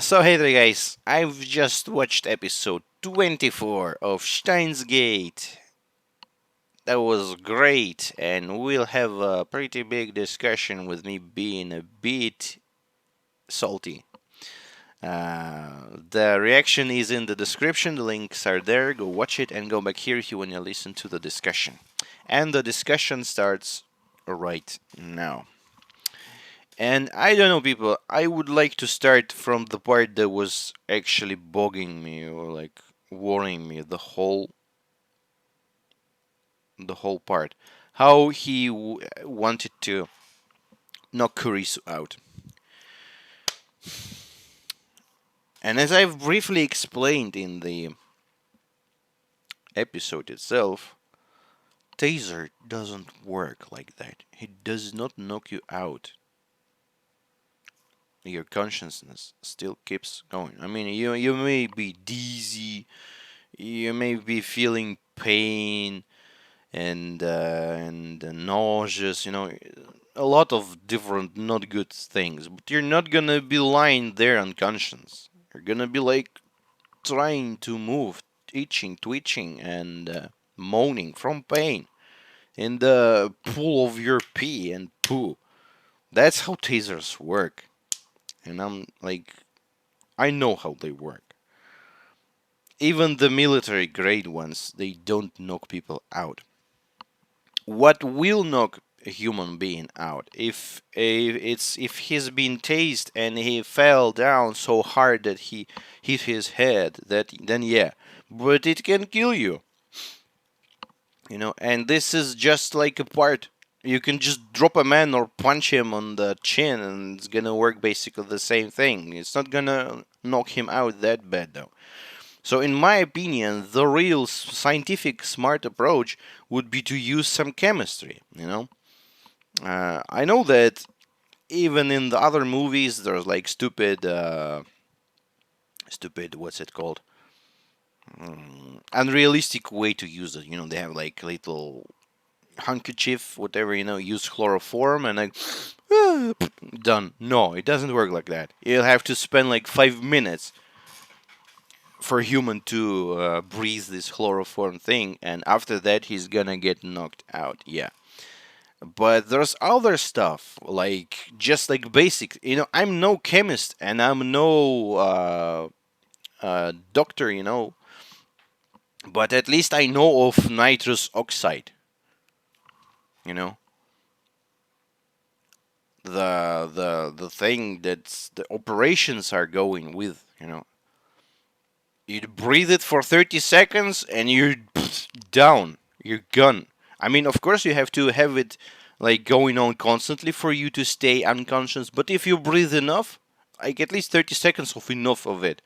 So hey there guys, I've just watched episode 24 of Steins Gate. That was great, and we'll have a pretty big discussion with me being a bit salty. The reaction is in the description, the links are there, go watch it and go back here if you want to listen to the discussion. And the discussion starts right now. And I don't know, people. I would like to start from the part that was actually bugging me or like worrying me the whole part. How he wanted to knock Kurisu out. And as I've briefly explained in the episode itself, Taser doesn't work like that. He does not knock you out. Your consciousness still keeps going. I mean, you may be dizzy, you may be feeling pain and nauseous, a lot of different not good things. But you're not gonna be lying there unconscious. You're gonna be like trying to move, itching, twitching, and moaning from pain in the pool of your pee and poo. That's how tasers work, and I'm like, I know how they work. Even the military grade ones, they don't knock people out. What will knock a human being out if he's been tased and he fell down so hard that he hit his head, that then yeah, but it can kill you, and this is just like a part. You can just drop a man or punch him on the chin and it's gonna work basically the same thing. It's not gonna knock him out that bad though. So, in my opinion, the real scientific smart approach would be to use some chemistry. I know that even in the other movies, there's like stupid, what's it called? Unrealistic way to use it. They have like little handkerchief, whatever. Use chloroform and like done. No, it doesn't work like that. You'll have to spend like 5 minutes for a human to breathe this chloroform thing, and after that he's gonna get knocked out. Yeah, but there's other stuff like just like basic. I'm no chemist and I'm no doctor. But at least I know of nitrous oxide. You know the thing that's the operations are going with. You breathe it for 30 seconds and you're down. You're gone. I mean, of course, you have to have it like going on constantly for you to stay unconscious. But if you breathe enough, like at least 30 seconds of enough of it,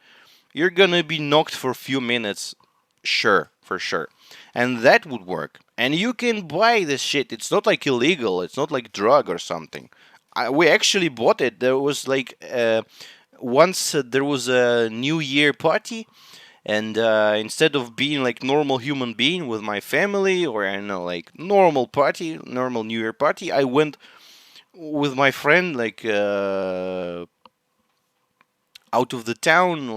you're gonna be knocked for a few minutes. Sure, for sure. And that would work. And you can buy this shit. It's not like illegal. It's not like drug or something. We actually bought it. There was like once there was a New Year party, and instead of being like normal human being with my family, or I don't know, like normal New Year party, I went with my friend like out of the town,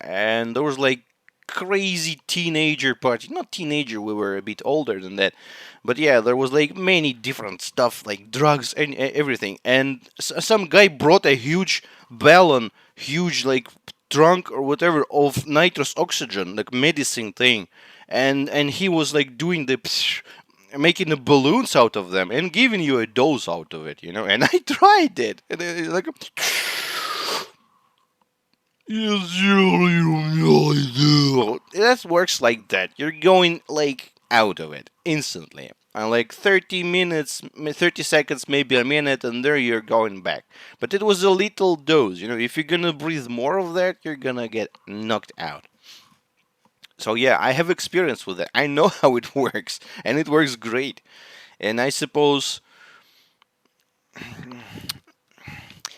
and there was like crazy teenager party. Not teenager, we were a bit older than that, but yeah, there was like many different stuff like drugs and everything. And some guy brought a huge ballon, huge like trunk or whatever of nitrous oxygen, like medicine thing, and he was like doing the making the balloons out of them and giving you a dose out of it, and I tried it, and it's like yes, you do. That works like that. You're going like out of it instantly. And like 30 minutes, 30 seconds, maybe a minute, and there you're going back. But it was a little dose. If you're gonna breathe more of that, you're gonna get knocked out. So yeah, I have experience with it. I know how it works, and it works great. And I suppose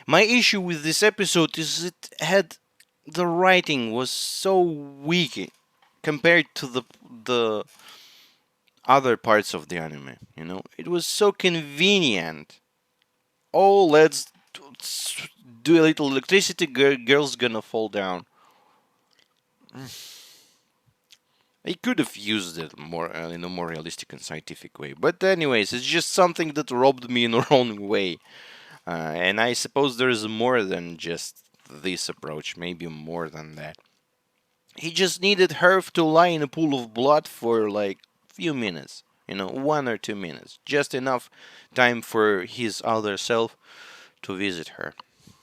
my issue with this episode is it had the writing was so weak compared to the other parts of the anime. It was so convenient. Oh, let's do a little electricity, girl's gonna fall down. He could have used it more in a more realistic and scientific way. But anyways, it's just something that robbed me in the wrong way. And I suppose there is more than just this approach, maybe more than that. He just needed her to lie in a pool of blood for like few minutes, 1 or 2 minutes, just enough time for his other self to visit her,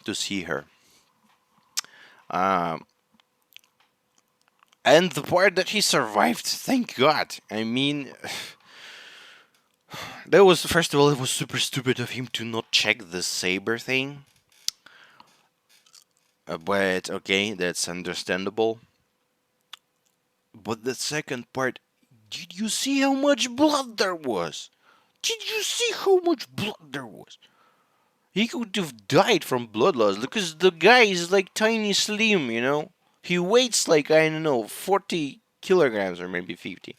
to see her. Um, and the part that he survived, thank God. I mean, that was, first of all, it was super stupid of him to not check the saber thing. But okay, that's understandable. But the second part, did you see how much blood there was? Did you see how much blood there was? He could have died from blood loss because the guy is like tiny slim. He weighs like, I don't know, 40 kilograms or maybe 50.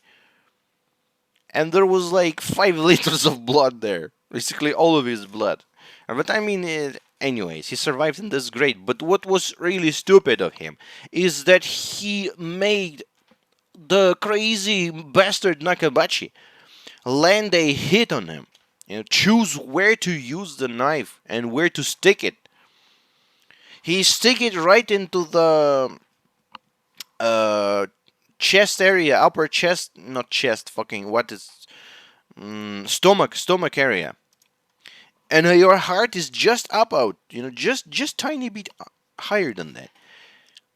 And there was like 5 liters of blood there. Basically all of his blood. But I mean, anyways, he survived and that's great. But what was really stupid of him is that he made the crazy bastard Nakabachi land a hit on him. Choose where to use the knife and where to stick it. He stick it right into the uh, chest area, upper chest, not chest, fucking what is stomach area, and your heart is just up out, just tiny bit higher than that.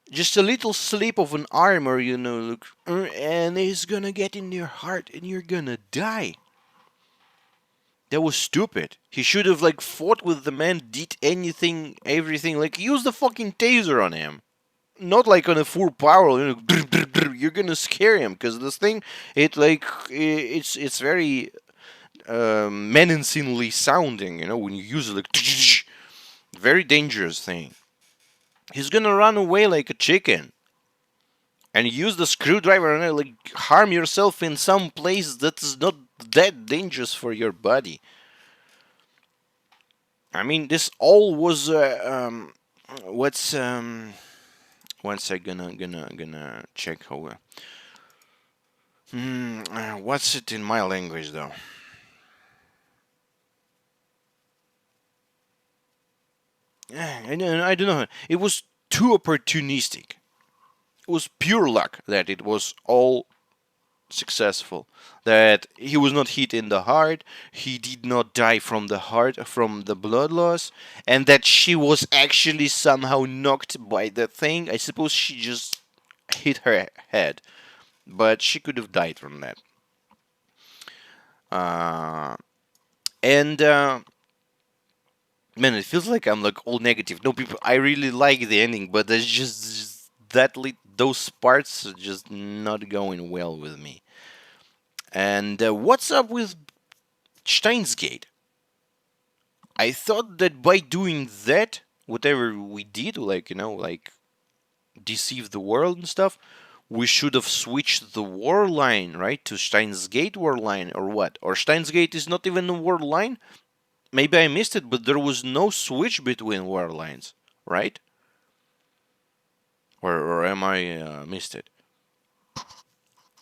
Just a little slip of an arm, or look, and it's gonna get in your heart, and you're gonna die. That was stupid. He should have like fought with the man, did anything, everything, like use the fucking taser on him. Not like on a full power, you're gonna scare him because this thing, it's very menacingly sounding. When you use it, like very dangerous thing. He's gonna run away like a chicken, and use the screwdriver and like harm yourself in some place that's not that dangerous for your body. I mean, this all was what's once I gonna check how. What's it in my language though? I don't know. It was too opportunistic. It was pure luck that it was all successful. That he was not hit in the heart, he did not die from the heart, from the blood loss, and that she was actually somehow knocked by the thing. I suppose she just hit her head, but she could have died from that. Uh, and man, it feels like I'm like all negative. No, people, I really like the ending, but there's just that those parts are just not going well with me. And what's up with Steins Gate? I thought that by doing that, whatever we did, like like deceive the world and stuff, we should have switched the war line, right, to Steins Gate war line, or what? Or Steins Gate is not even a war line? Maybe I missed it, but there was no switch between war lines, right? Or am I missed it?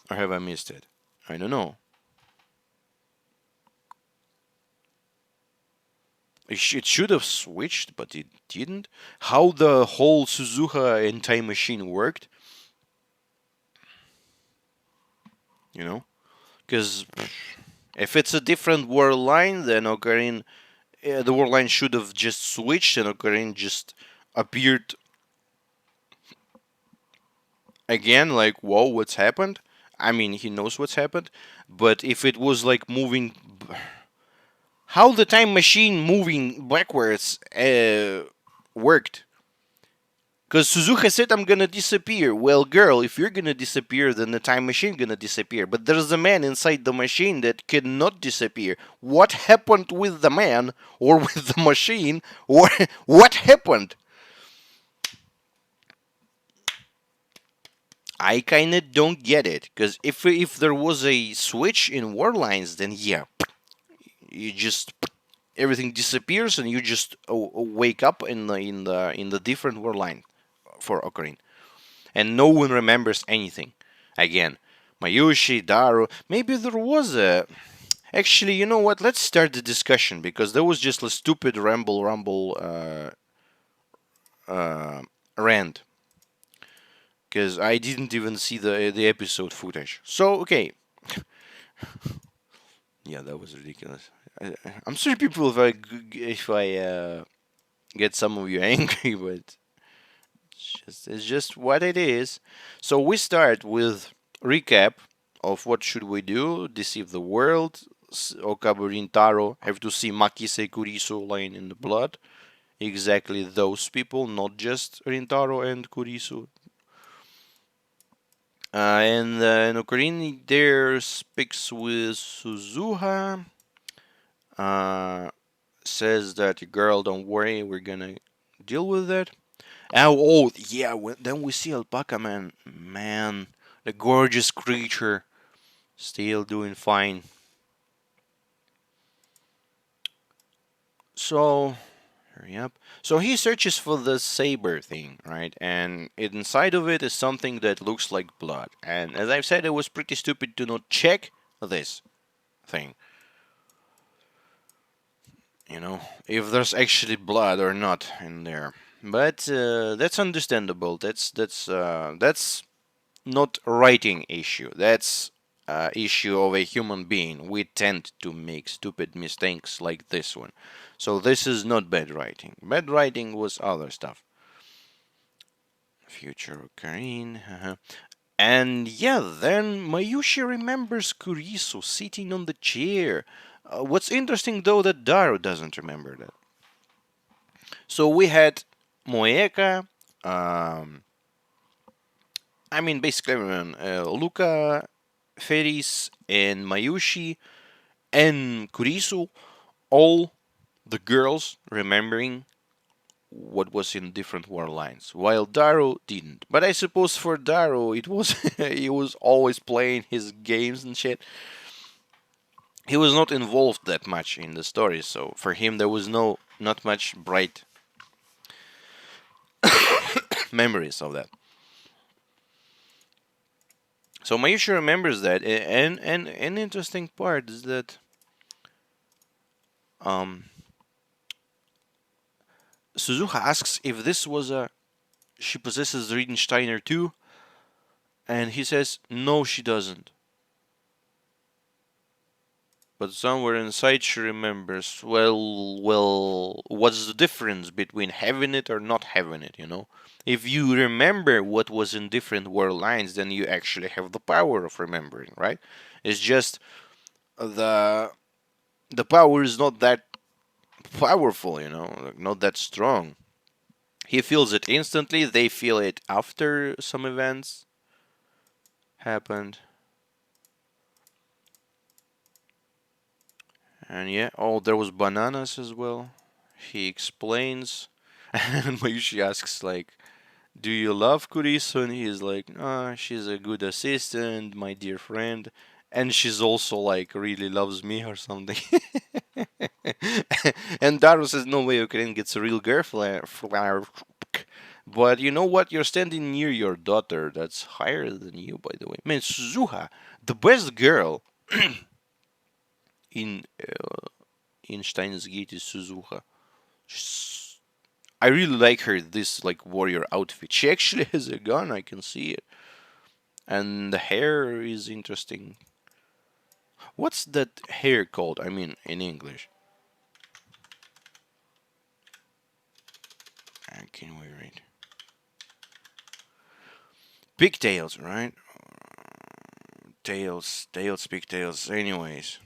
Or have I missed it? I don't know. It should have switched, but it didn't. How the whole Suzuka and Time Machine worked, you know? Because if it's a different world line, then Ocarina, the world line should have just switched and Ocarina just appeared again, like, whoa, what's happened? I mean, he knows what's happened, but if it was like moving. How the time machine moving backwards worked? Because Suzuka said, I'm gonna disappear. Well, girl, if you're gonna disappear, then the time machine gonna disappear. But there's a man inside the machine that cannot disappear. What happened with the man, or with the machine, or what happened? I kinda don't get it. Because if there was a switch in war lines, then yeah, you just everything disappears and you just wake up in the different world line for Ocarina, and no one remembers anything. Again, Mayushi, Daru. Maybe there was a. Actually, you know what? Let's start the discussion because there was just a stupid rumble rant because I didn't even see the episode footage. So okay, yeah, that was ridiculous. I'm sorry, people, if I get some of you angry, but it's just what it is. So we start with recap of what should we do: deceive the world. Okabe Rintaro have to see Makise Kurisu lying in the blood. Exactly those people, not just Rintaro and Kurisu. And Ocarina there speaks with Suzuha. Uh, Says that, girl, don't worry, we're gonna deal with it. Oh, yeah. Then we see Alpaca Man. Man, the gorgeous creature, still doing fine. So, hurry up. So he searches for the saber thing, right? And inside of it is something that looks like blood. And as I've said, it was pretty stupid to not check this thing. You know, if there's actually blood or not in there. But that's understandable. That's not a writing issue. That's issue of a human being. We tend to make stupid mistakes like this one. So this is not bad writing. Bad writing was other stuff. Future Ocarine. And yeah, then Mayushi remembers Kurisu sitting on the chair. What's interesting though that Daru doesn't remember that. So we had Moeka, um, I mean basically everyone, Luca, Feris, and Mayushi, and Kurisu, all the girls remembering what was in different war lines, while Daru didn't. But I suppose for Daru, it was he was always playing his games and shit. He was not involved that much in the story, so for him there was not much bright memories of that. So Mayushi remembers that, and an interesting part is that um, Suzuha asks if this was a she possesses Riedensteiner too, and he says no, she doesn't. But somewhere inside she remembers. Well, what's the difference between having it or not having it? You know, if you remember what was in different world lines, then you actually have the power of remembering, right? It's just the the power is not that powerful, you know, like not that strong. He feels it instantly. They feel it after some events happened. And yeah, oh, there was bananas as well. He explains, and Mayushi asks like, "Do you love Kurisu?" And he's like, "Ah, she's a good assistant, my dear friend, and she's also like really loves me or something." And Daru says, "No way, Ukraine gets a real girlfriend." But you know what? You're standing near your daughter. That's higher than you, by the way. Man, Suzuha, the best girl in Steins Gate is Suzuha. I really like her. This like warrior outfit. She actually has a gun. I can see it, and the hair is interesting. What's that hair called? I mean, in English. Can we read? Pigtails, right? Tails, pigtails. Anyways,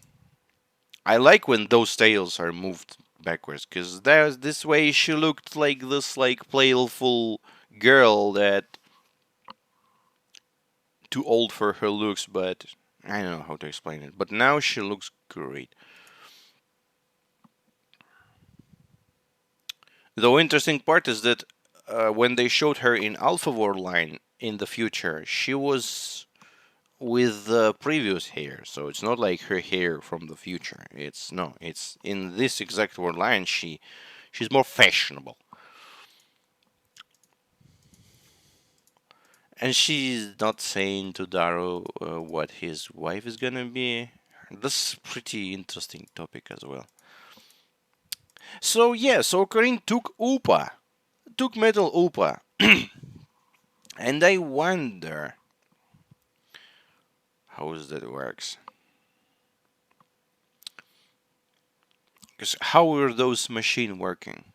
I like when those tails are moved backwards, because there's this way she looked like this like playful girl that too old for her looks, but I don't know how to explain it. But now she looks great. The interesting part is that when they showed her in Alpha War line in the future, she was with the previous hair, so it's not like her hair from the future. It's no, it's in this exact word line. She's more fashionable, and she's not saying to Daru what his wife is gonna be. This is pretty interesting topic as well. So yeah, so Karin took metal Upa, and I wonder how that works. Because how are those machines working?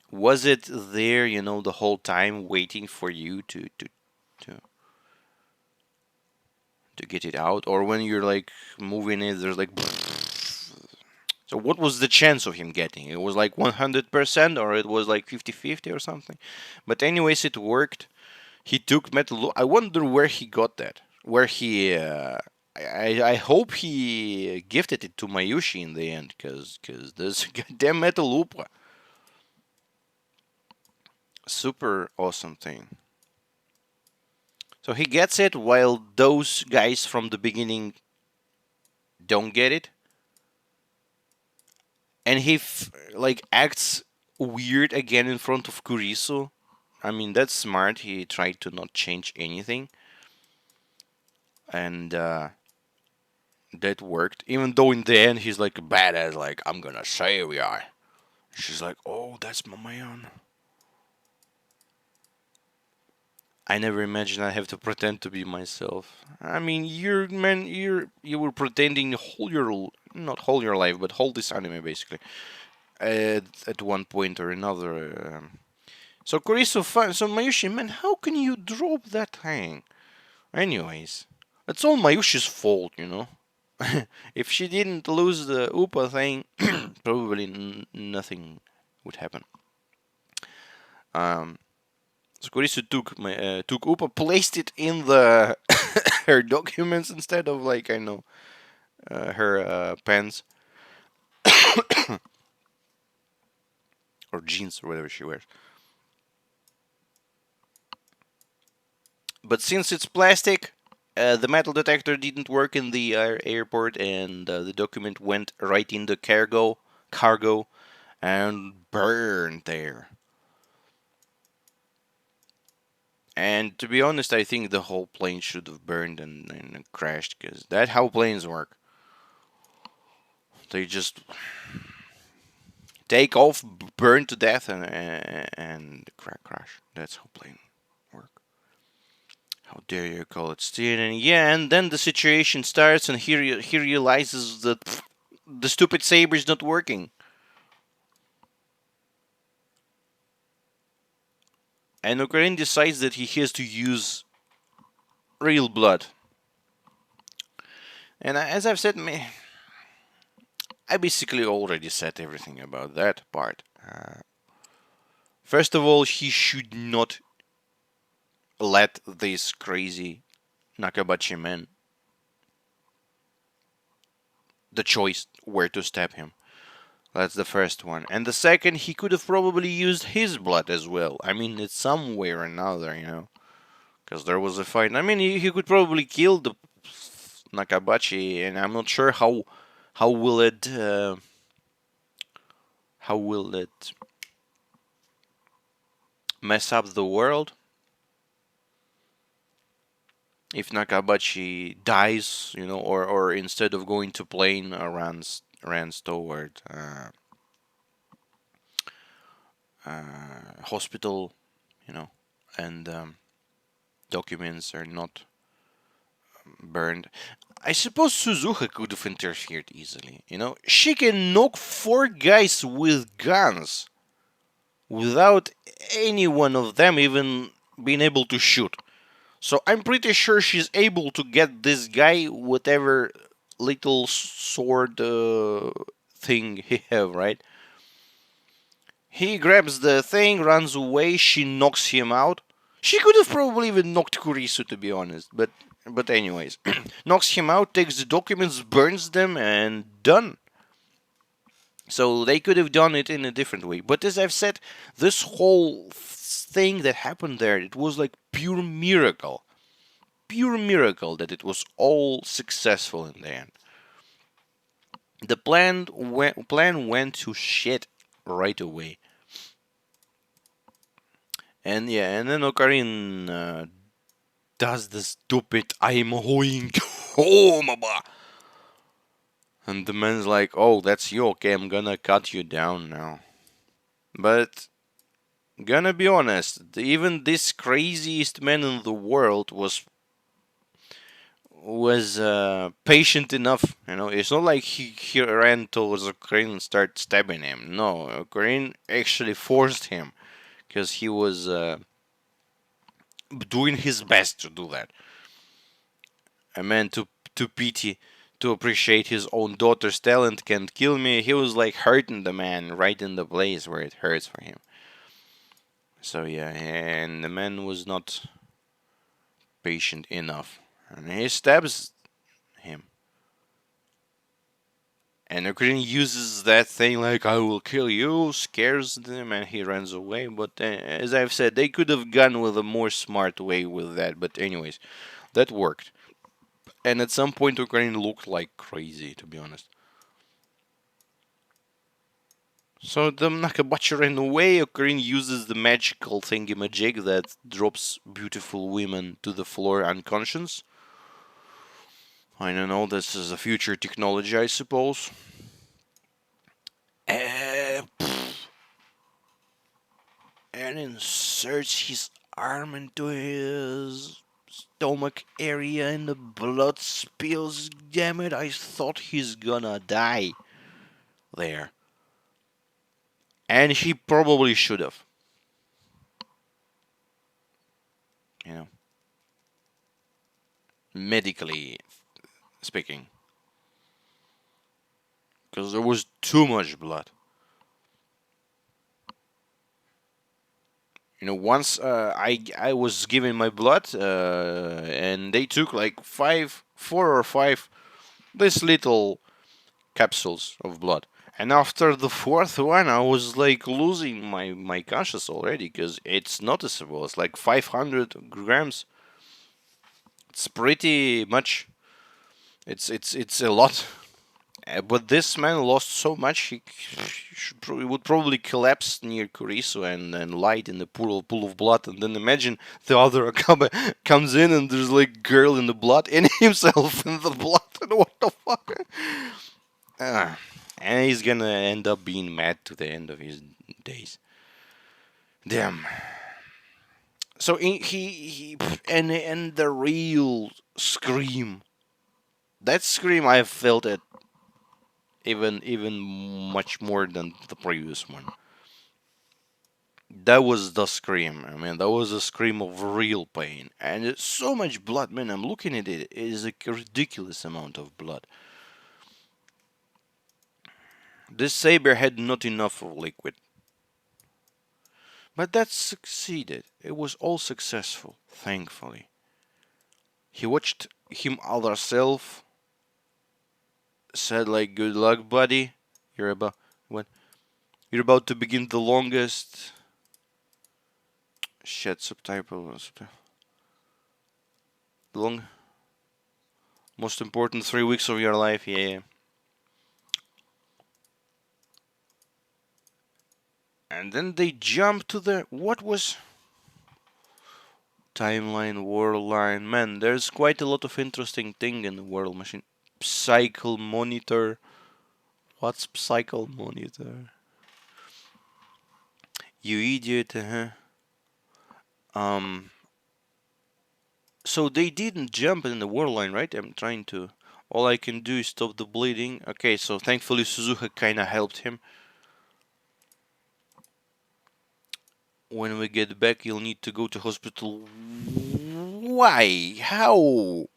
Was it there, the whole time waiting for you to to get it out, or when you're like moving it, there's like. So what was the chance of him getting? It was like 100%, or it was like 50-50 or something. But anyways, it worked. He took metal. I wonder where he got that. Where he. I hope he gifted it to Mayushi in the end, cause this goddamn metal Upa. Super awesome thing. So he gets it while those guys from the beginning don't get it, and he like acts weird again in front of Kurisu. I mean, that's smart. He tried to not change anything, and that worked. Even though in the end he's like a badass, like I'm gonna say we are. She's like, oh, that's my man. I never imagined I have to pretend to be myself. I mean, you were pretending whole your not whole your life, but whole this anime basically at one point or another. So Kurisu, so Mayushi, man, how can you drop that thing? Anyways, it's all Mayushi's fault. If she didn't lose the Upa thing, probably nothing would happen. Um, so Kurisu took Upa, placed it in the her documents instead of like I know her pants or jeans or whatever she wears. But since it's plastic, the metal detector didn't work in the airport, and the document went right in the cargo, and burned there. And to be honest, I think the whole plane should have burned and crashed, because that's how planes work. They just take off, burn to death, and crash. That's how planes work. How dare you call it steering? Yeah, and then the situation starts, and he realizes that the stupid saber is not working. And Ocarina decides that he has to use real blood. And as I've said, I basically already said everything about that part. First of all, he should not let this crazy Nakabachi man the choice where to stab him. That's the first one. And the second, he could have probably used his blood as well. I mean, it's some way or another. Because there was a fight. I mean, he could probably kill the Nakabachi, and I'm not sure how will it how will it mess up the world if Nakabachi dies, or instead of going to plane, runs toward hospital, and documents are not burned. I suppose Suzuha could have interfered easily. She can knock 4 guys with guns without any one of them even being able to shoot. So I'm pretty sure she's able to get this guy whatever little sword thing he have, right? He grabs the thing, runs away, she knocks him out. She could have probably even knocked Kurisu, to be honest, but anyways, knocks him out, takes the documents, burns them, and done. So they could have done it in a different way. But as I've said, this whole thing that happened there, it was like pure miracle. Pure miracle that it was all successful in the end. The plan went to shit right away. And yeah, and then Ocarina does the stupid I'm going home. And the man's like, oh, that's you. Okay, I'm gonna cut you down now. But gonna be honest, even this craziest man in the world was patient enough. You know, it's not like he ran towards Ukraine and started stabbing him. No, Ukraine actually forced him because he was doing his best to do that. A man to pity, to appreciate his own daughter's talent can't kill me. He was like hurting the man right in the place where it hurts for him. So yeah, and the man was not patient enough, and he stabs him. And Ukraine uses that thing like "I will kill you," scares them, and he runs away. But as I've said, they could have gone with a more smart way with that. But anyways, that worked. And at some point, Ukraine looked like crazy, to be honest. So the Nakabachi ran away. Ukraine uses the magical thingy-majig that drops beautiful women to the floor unconscious. I don't know, this is a future technology, I suppose. Uh, and inserts his arm into his stomach area and the blood spills. Damn it, I thought he's gonna die there. And he probably should have, you know, medically speaking. Because there was too much blood. You know, once I was given my blood, and they took like 4 or 5 this little capsules of blood. And after the fourth one, I was like losing my conscious already because it's noticeable. It's like 500 grams. It's pretty much. It's a lot. But this man lost so much he would probably collapse near Kurisu and light in the pool of blood. And then imagine the other comes in and there's like girl in the blood and himself in the blood. And what the fuck? Ah, and he's gonna end up being mad to the end of his days. Damn. So he and the real scream. That scream I felt it even much more than the previous one. That was the scream. I mean, that was a scream of real pain, and it's so much blood, man. I'm looking at it. It is a ridiculous amount of blood. This saber had not enough of liquid. But that succeeded. It was all successful, thankfully. He watched him other self, said like, "Good luck, buddy. You're about what? You're about to begin the longest." Shit, subtitle. Long, most important 3 weeks of your life. Yeah. And then they jump to the what was timeline, world line. Man, there's quite a lot of interesting thing in the world machine. Cycle monitor. What's cycle monitor? You idiot, huh? Um, so they didn't jump in the world line, right? I'm trying to. All I can do is stop the bleeding. Okay, so thankfully Suzuka kinda helped him. When we get back, you'll need to go to hospital. Why? How?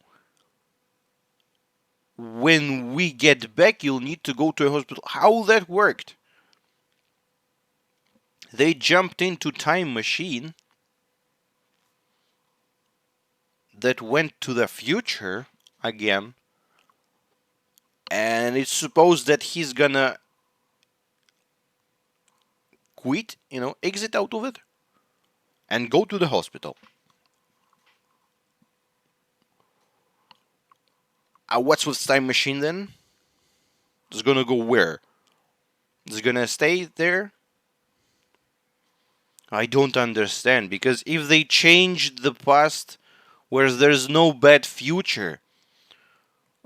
When we get back, you'll need to go to a hospital. How that worked? They jumped into time machine that went to the future again, and it's supposed that he's gonna quit, exit out of it, and go to the hospital. What's with time machine then? It's gonna go where? It's gonna stay there? I don't understand, because if they changed the past where there's no bad future,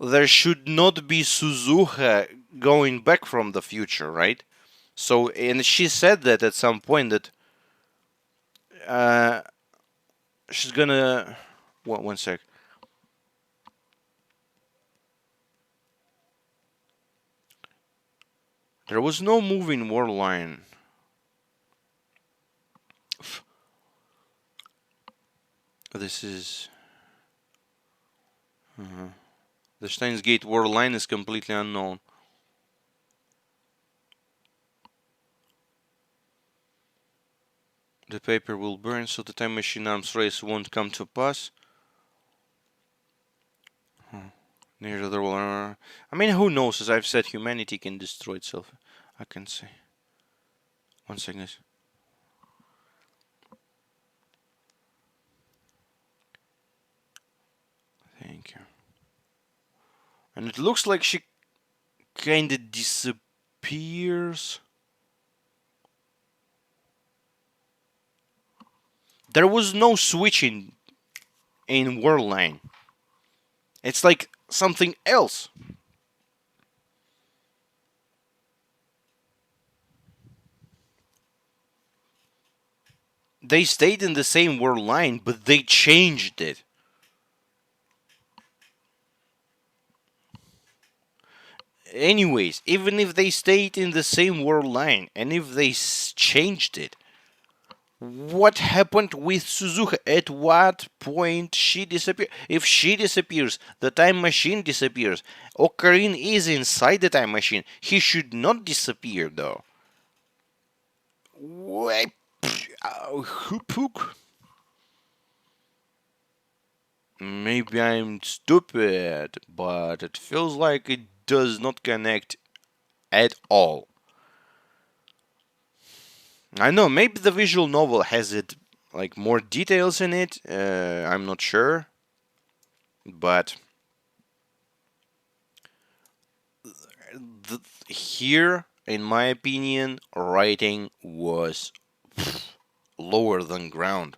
there should not be Suzuha going back from the future, right? So, and she said that at some point that uh, she's gonna. One sec. There was no moving war line. This is. The Steins Gate war line is completely unknown. The paper will burn, so the time machine arms race won't come to pass. Near the war. I mean, who knows? As I've said, humanity can destroy itself. I can say. One second. Thank you. And it looks like she kinda disappears. There was no switching in Worldline. It's like something else. They stayed in the same Worldline, but they changed it. Anyways, even if they stayed in the same Worldline, and if they changed it, what happened with Suzuka? At what point she disappeared? If she disappears, the time machine disappears. Ocarina is inside the time machine. He should not disappear, though. What? Maybe I'm stupid, but it feels like it does not connect at all. I know, maybe the visual novel has it like more details in it. I'm not sure, but here, in my opinion, writing was lower than ground.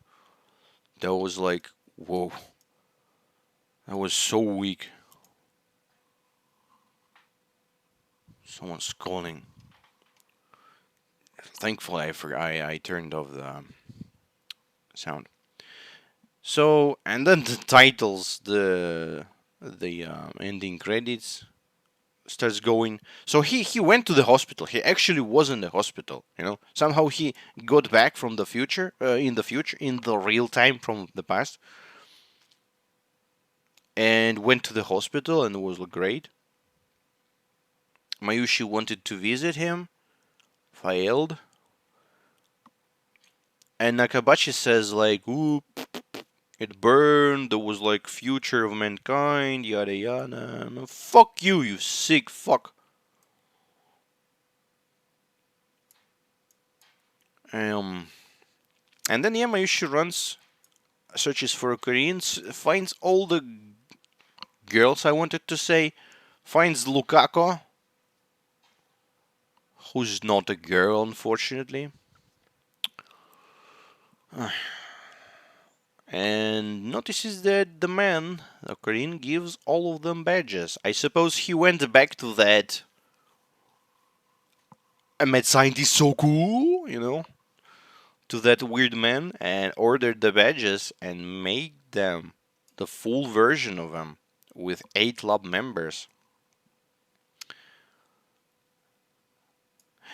That was like, whoa, that was so weak. Someone's calling. Thankfully, I turned off the sound. So, and then the titles, the ending credits starts going. So he went to the hospital. He actually was in the hospital. Somehow he got back from the future, in the real time from the past, and went to the hospital, and it was great. Mayushi wanted to visit him, failed, and Nakabachi says like, "Ooh, it burned. There was like future of mankind, yada yada." No, fuck you, you sick fuck. Um, and then Mayushi runs, searches for Koreans, finds all the girls I wanted to say, finds Lukako, who's not a girl, unfortunately, and notices that the man, the Korean, gives all of them badges. I suppose he went back to that. A mad scientist so cool, to that weird man, and ordered the badges and made them the full version of them with 8 lab members.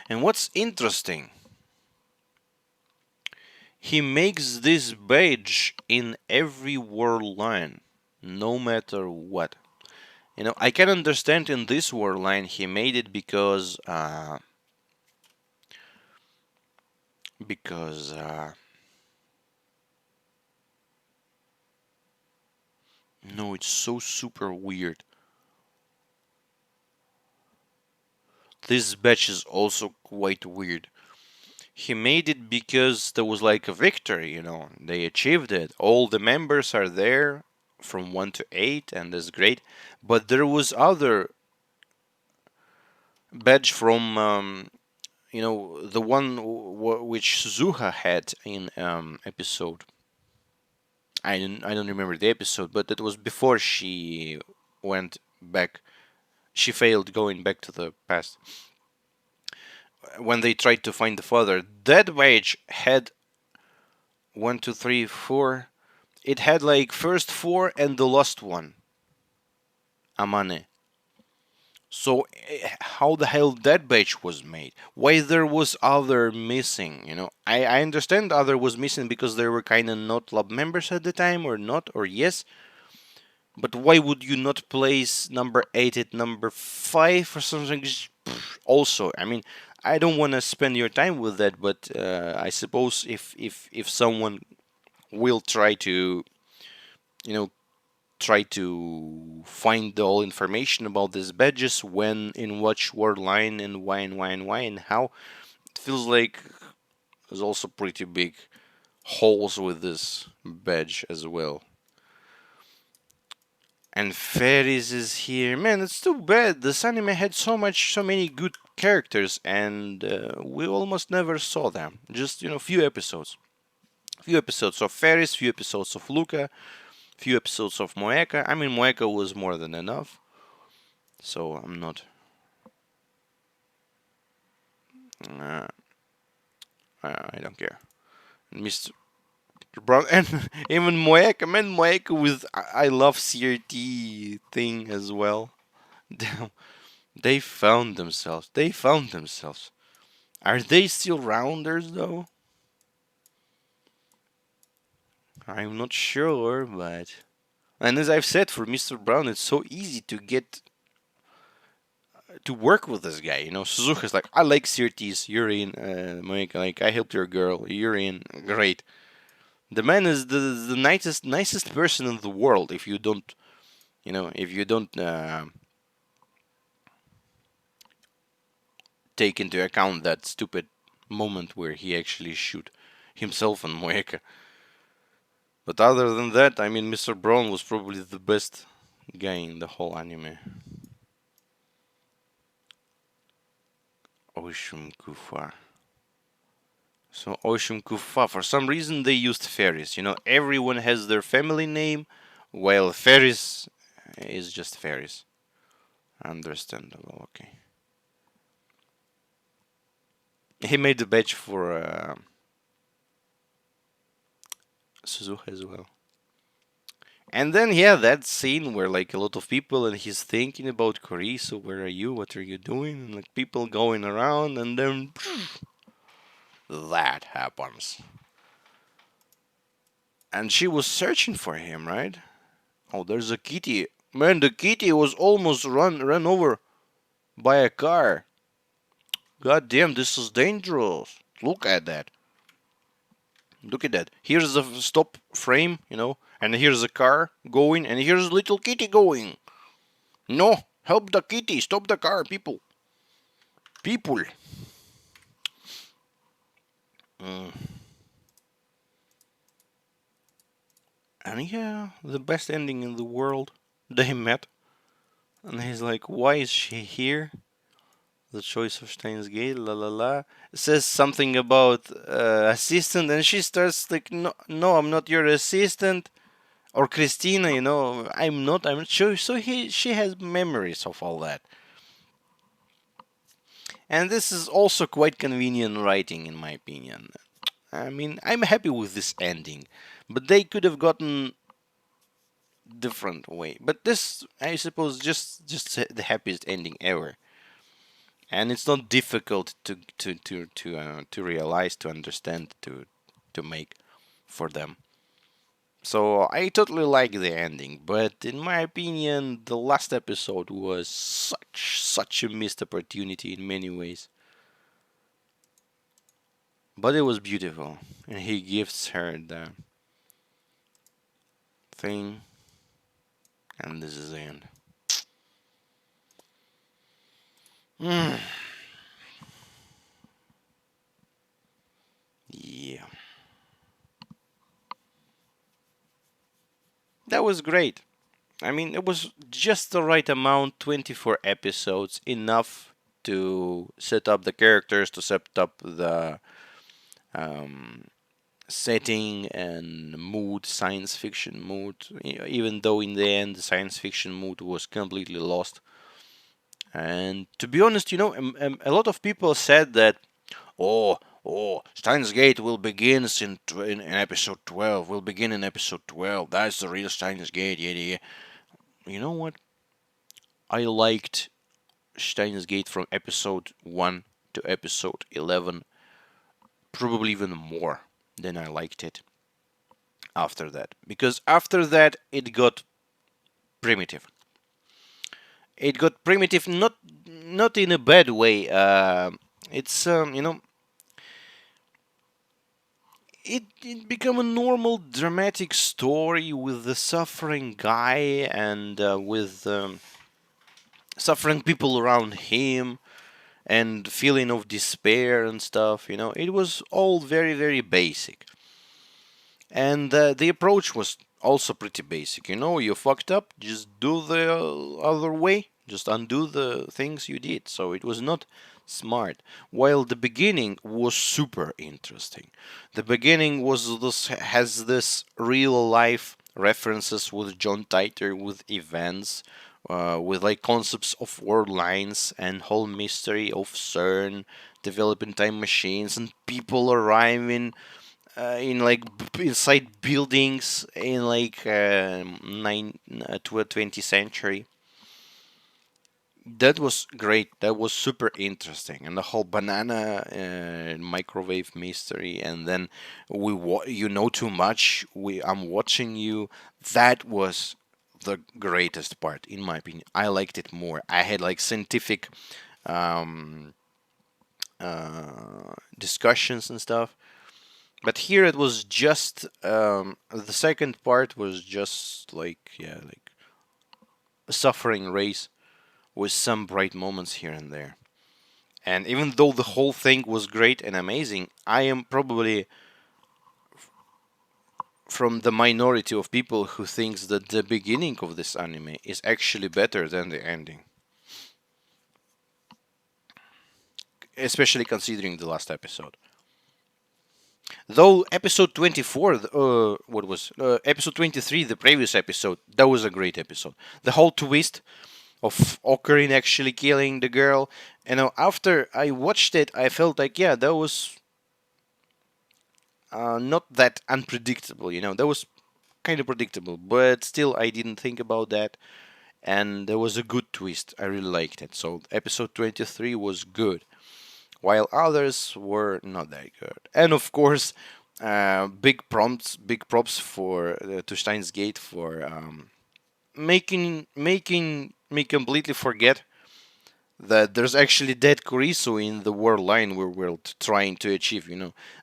And what's interesting, he makes this badge in every world line, no matter what. I can understand in this world line he made it because no, it's so super weird. This badge is also quite weird. He made it because there was like a victory, They achieved it. All the members are there from 1 to 8, and that's great. But there was other badge from, the one which Suzuha had in episode. I don't remember the episode, but it was before she went back. She failed going back to the past. When they tried to find the father, that badge had one, two, three, four. It had like first four and the last one, Amane. So how the hell that batch was made? Why there was other missing? I understand other was missing because they were kind of not lab members at the time, or not, or yes. But why would you not place number 8 at number 5 or something? Also, I mean, I don't want to spend your time with that, but I suppose if someone will you know, try to find all information about these badges, when, in which word line, and why, and how. It feels like there's also pretty big holes with this badge as well. And Ferris is here. Man, it's too bad. This anime had so many good characters, and we almost never saw them. Just, few episodes. Few episodes of Ferris, few episodes of Luca, few episodes of Moeka. I mean, Moeka was more than enough. So I'm not. Uh, I don't care. Mr. Brown and even Moeka, man, Moeka with I love CRT thing as well. Damn, they found themselves. They found themselves. Are they still rounders though? I'm not sure, but and as I've said, for Mr. Brown, it's so easy to get to work with this guy. Suzuka's like, I like CRTs. You're in, Moeka. Like, I helped your girl. You're in. Great. The man is the nicest person in the world. If you don't take into account that stupid moment where he actually shoot himself and Moeka. But other than that, I mean, Mr. Brown was probably the best guy in the whole anime. Oshun Kufa. So Oshun Kufa, for some reason they used Ferris. Everyone has their family name, while Ferris is just Ferris. Understandable, okay. He made the badge for Suzuha as well. And then, yeah, that scene where like a lot of people and he's thinking about Koriso, where are you? What are you doing? And like people going around, and then that happens. And she was searching for him, right? Oh, there's a kitty. Man, the kitty was almost run over by a car. God damn, this is dangerous. Look at that. Look at that. Here's the stop frame, and here's a car going, and here's a little kitty going. No, help the kitty. Stop the car, people. People. Mm. And yeah, the best ending in the world. They met, and he's like, "Why is she here?" The choice of Steins Gate, la la la. It says something about assistant, and she starts like, "No, no, I'm not your assistant." Or Christina, I'm not. I'm not sure. So she has memories of all that. And this is also quite convenient writing, in my opinion. I mean, I'm happy with this ending, but they could have gotten different way. But this, I suppose, just the happiest ending ever. And it's not difficult to realize, to understand, to make for them. So I totally like the ending, but in my opinion, the last episode was such a missed opportunity in many ways. But it was beautiful, and he gives her the thing, and this is the end. That was great. I mean, it was just the right amount, 24 episodes, enough to set up the characters, to set up the um, setting and mood, science fiction mood, even though in the end the science fiction mood was completely lost. And to be honest, a lot of people said that, Steins Gate will begin in episode 12. Will begin in episode 12. That's the real Steins Gate. Yeah, yeah. You know what? I liked Steins Gate from episode 1 to episode 11, probably even more than I liked it after that. Because after that, it got primitive. It got primitive, not in a bad way. It's it became a normal dramatic story with the suffering guy and with suffering people around him and feeling of despair and stuff. It was all very very basic, and the approach was also pretty basic. You fucked up, just do the other way, just undo the things you did. So it was not smart. While the beginning was super interesting. The beginning was this has this real life references with John Titor, with events, with like concepts of world lines and whole mystery of CERN, developing time machines and people arriving in like inside buildings in like 20th century. That was great. That was super interesting, and the whole banana microwave mystery. And then you know too much. I'm watching you. That was the greatest part, in my opinion. I liked it more. I had like scientific um, discussions and stuff. But here it was just the second part was just like, yeah, like a suffering race with some bright moments here and there. And even though the whole thing was great and amazing, I am probably from the minority of people who thinks that the beginning of this anime is actually better than the ending, especially considering the last episode. Though episode 24, what was episode 23, the previous episode, that was a great episode. The whole twist of Ocarina actually killing the girl. After I watched it, I felt like, yeah, that was not that unpredictable. That was kind of predictable, but still, I didn't think about that. And there was a good twist. I really liked it. So episode 23 was good, while others were not that good. And of course, big props for to Steins Gate for making me completely forget that there's actually dead Kurisu in the world line we're trying to achieve.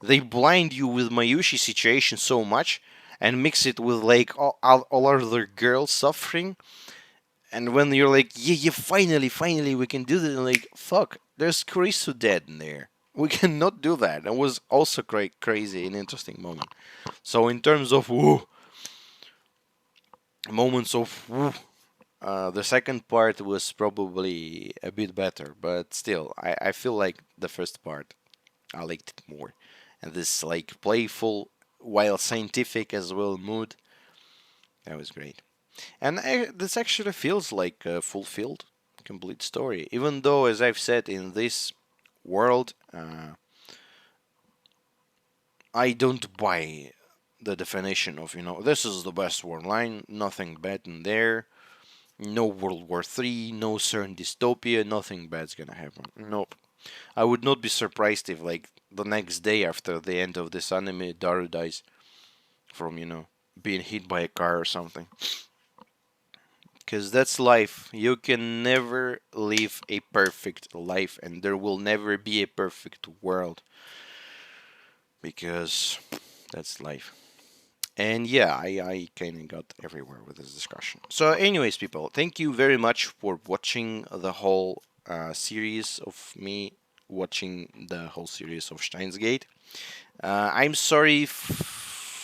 They blind you with Mayushi situation so much and mix it with like all other girls suffering. And when you're like, yeah, yeah, finally, we can do this, and like, fuck, there's Kurisu dead in there. We cannot do that. It was also crazy and interesting moment. So in terms of moments of the second part was probably a bit better, but still, I feel like the first part I liked it more, and this like playful while scientific as well mood, that was great. And this actually feels like a fulfilled, complete story, even though, as I've said, in this world, I don't buy the definition of this is the best world line, nothing bad in there. No World War III, no certain dystopia, nothing bad's gonna happen. Nope. I would not be surprised if, like, the next day after the end of this anime, Daru dies from, being hit by a car or something. Because that's life. You can never live a perfect life, and there will never be a perfect world. Because that's life. And yeah, I kind of got everywhere with this discussion. So, anyways, people, thank you very much for watching the whole series of me watching the whole series of Steins Gate. I'm sorry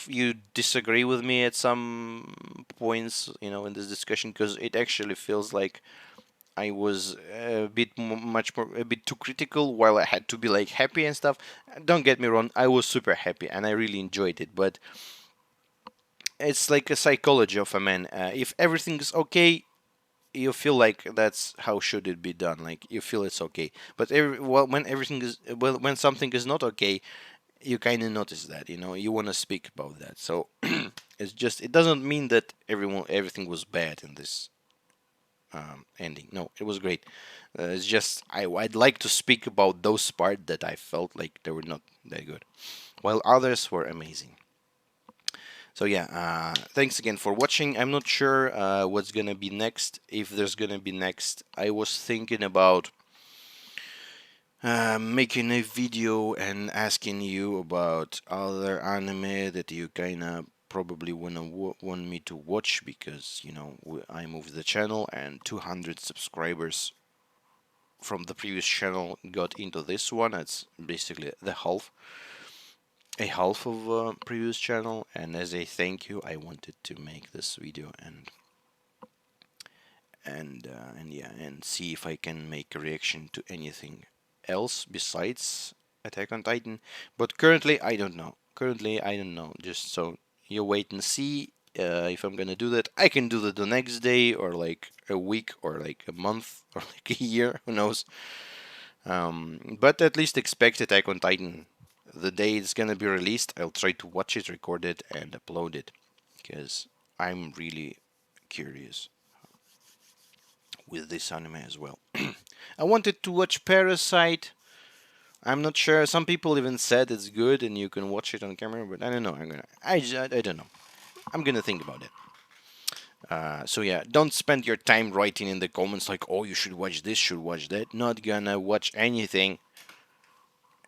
if you disagree with me at some points, in this discussion, because it actually feels like I was a bit too critical, while I had to be like happy and stuff. Don't get me wrong, I was super happy and I really enjoyed it, but it's like a psychology of a man. If everything is okay, you feel like that's how should it be done. Like you feel it's okay, but when something is not okay, you kind of notice that. You want to speak about that. So it doesn't mean that everything was bad in this ending. No, it was great. It's just I'd like to speak about those parts that I felt like they were not that good, while others were amazing. So yeah, thanks again for watching. I'm not sure what's gonna be next. If there's gonna be next, I was thinking about making a video and asking you about other anime that you kinda probably want me to watch, because I moved the channel and 200 subscribers from the previous channel got into this one. It's basically a half of previous channel, and as a thank you, I wanted to make this video and yeah, and see if I can make a reaction to anything else besides Attack on Titan. But currently, I don't know. Just so you wait and see if I'm gonna do that. I can do that the next day, or like a week, or like a month, or like a year. Who knows? But at least expect Attack on Titan. The day it's gonna be released, I'll try to watch it, record it, and upload it, because I'm really curious with this anime as well. I wanted to watch Parasite. I'm not sure. Some people even said it's good and you can watch it on camera, but I don't know. I don't know. I'm gonna think about it. So yeah, don't spend your time writing in the comments like, oh, you should watch this, should watch that. Not gonna watch anything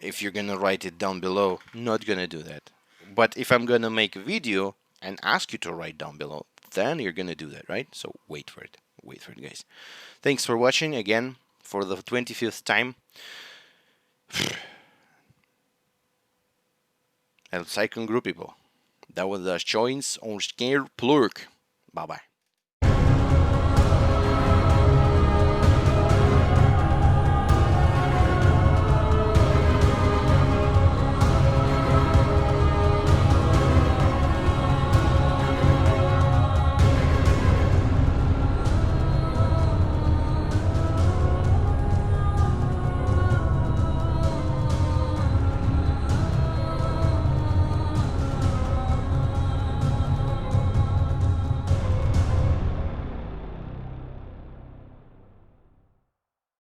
if you're gonna write it down below. Not gonna do that. But if I'm gonna make a video and ask you to write down below, then you're gonna do that, right? So wait for it. Wait for it, guys. Thanks for watching again for the 25th time. El second group, people. That was the Joins on Scare Plurk. Bye bye.